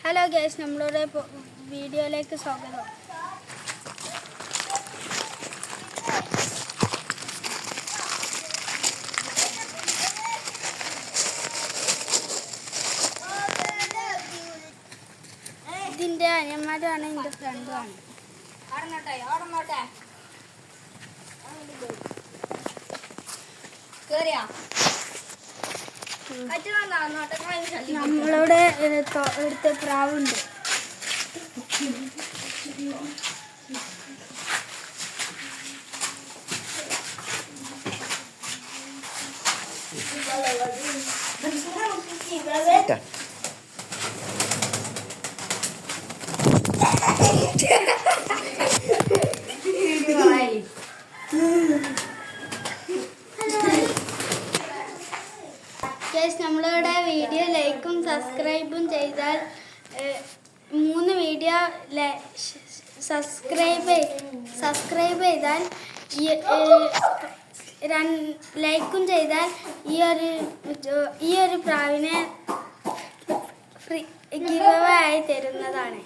Hello guys, നമ്മളുടെ വീഡിയോയിലേക്ക് സ്വാഗതം. ഇതിൻ്റെ അനിയന്മാരാണ്, എൻ്റെ ഫ്രണ്ടുമാണ്. നമ്മളുടെ അടുത്ത പ്രാവുണ്ട്. നമ്മളുടെ വീഡിയോ ലൈക്കും സബ്സ്ക്രൈബും ചെയ്താൽ 3 വീഡിയോ സബ്സ്ക്രൈബ് ചെയ്താൽ ലൈക്കും ചെയ്താൽ ഈ ഒരു പ്രാവിനെ ഫ്രീ ഗിവ് അവേ ആയി തരുന്നതാണ്.